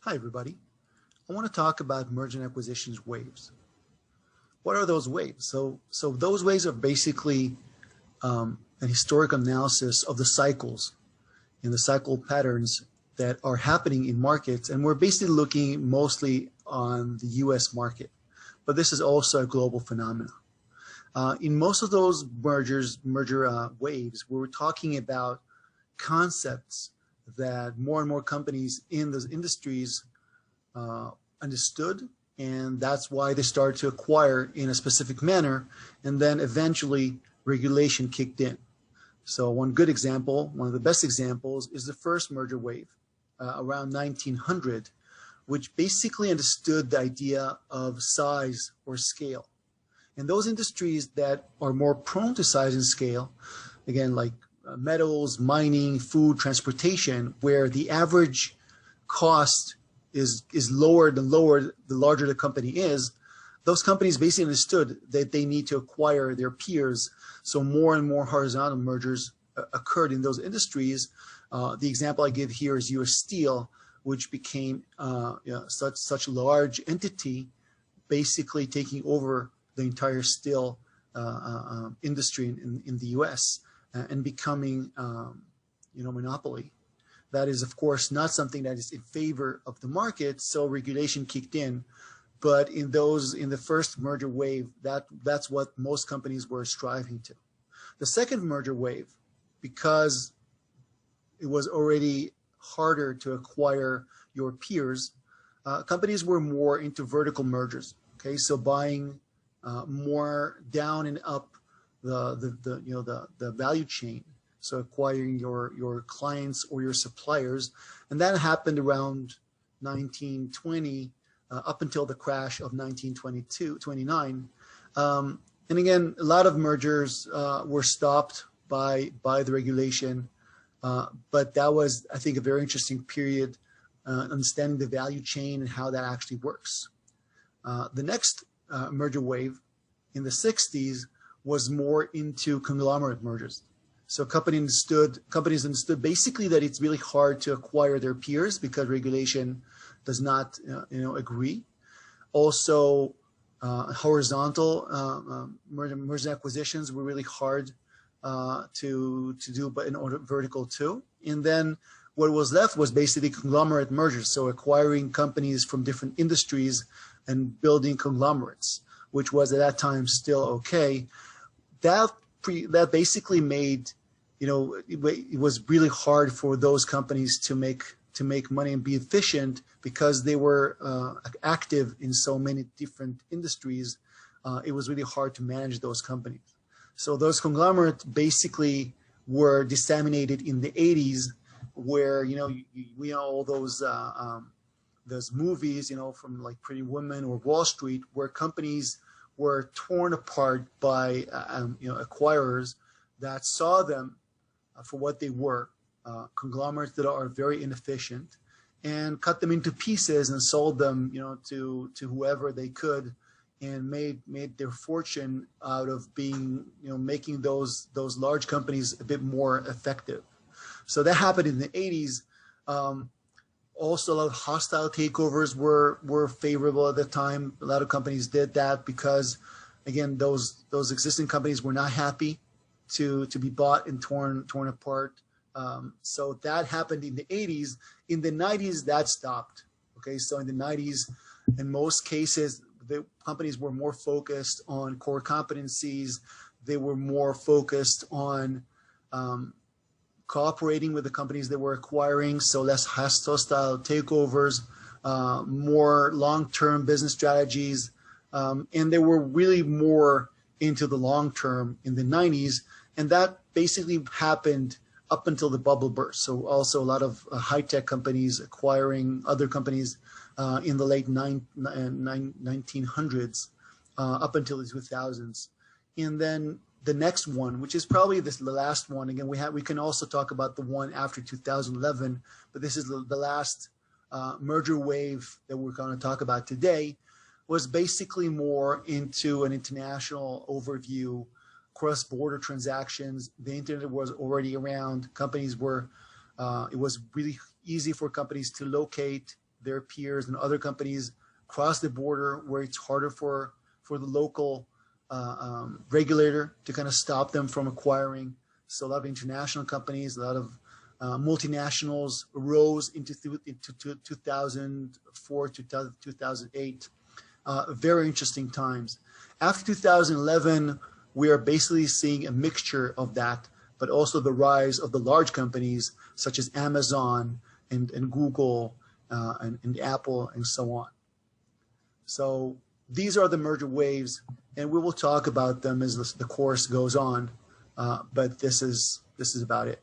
Hi, everybody. I want to talk about merger and acquisitions waves. What are those waves? So those waves are basically an historic analysis of the cycles and the cycle patterns that are happening in markets. And we're basically looking mostly on the US market, but this is also a global phenomenon. In most of those merger waves, we were talking about concepts that more and more companies in those industries understood, and that's why they started to acquire in a specific manner, and then eventually regulation kicked in. So one good example, one of the best examples, is the first merger wave around 1900, which basically understood the idea of size or scale. And those industries that are more prone to size and scale, again, like metals, mining, food, transportation, where the average cost is lower the larger the company is, those companies basically understood that they need to acquire their peers. So more and more horizontal mergers occurred in those industries. The example I give here is U.S. Steel, which became such a large entity, basically taking over the entire steel industry in the U.S. And becoming monopoly. That is, of course, not something that is in favor of the market, so regulation kicked in. But in the first merger wave, that's what most companies were striving to. The second merger wave, because it was already harder to acquire your peers, companies were more into vertical mergers. Okay, so buying more down and up the value chain. So acquiring your clients or your suppliers, and that happened around 1920 up until the crash of 1929. And again, a lot of mergers were stopped by the regulation, but that was, I think, a very interesting period, understanding the value chain and how that actually works. The next merger wave in the 60s was more into conglomerate mergers. So companies understood basically that it's really hard to acquire their peers because regulation does not agree. Also, horizontal mergers and acquisitions were really hard to do, but in order vertical too. And then what was left was basically conglomerate mergers, so acquiring companies from different industries and building conglomerates, which was at that time still okay. That basically made, it was really hard for those companies to make money and be efficient because they were active in so many different industries. It was really hard to manage those companies. So those conglomerates basically were disseminated in the 80s, where we know all those movies, from like Pretty Woman or Wall Street, where companies were torn apart by acquirers that saw them for what they were, conglomerates that are very inefficient, and cut them into pieces and sold them to whoever they could, and made their fortune out of being making those large companies a bit more effective. So that happened in the 80s. Also, a lot of hostile takeovers were favorable at the time. A lot of companies did that because, again, those existing companies were not happy to be bought and torn apart. So that happened in the 80s. In the 90s, that stopped. Okay, so in the 90s, in most cases, the companies were more focused on core competencies. They were more focused on cooperating with the companies they were acquiring, so less hostile takeovers, more long-term business strategies, and they were really more into the long term in the 90s, and that basically happened up until the bubble burst. So also a lot of high-tech companies acquiring other companies in the late 1900s up until the 2000s. And then the next one, which is probably the last one, again, we can also talk about the one after 2011, but this is the last merger wave that we're going to talk about today, was basically more into an international overview, cross-border transactions. The internet was already around. Companies were, it was really easy for companies to locate their peers and other companies cross the border where it's harder for the local regulator to kind of stop them from acquiring. So a lot of international companies, a lot of multinationals rose into 2004 to 2008. Very interesting times. After 2011, we are basically seeing a mixture of that, but also the rise of the large companies such as Amazon and Google and Apple and so on. So these are the merger waves, and we will talk about them as the course goes on. But this is about it.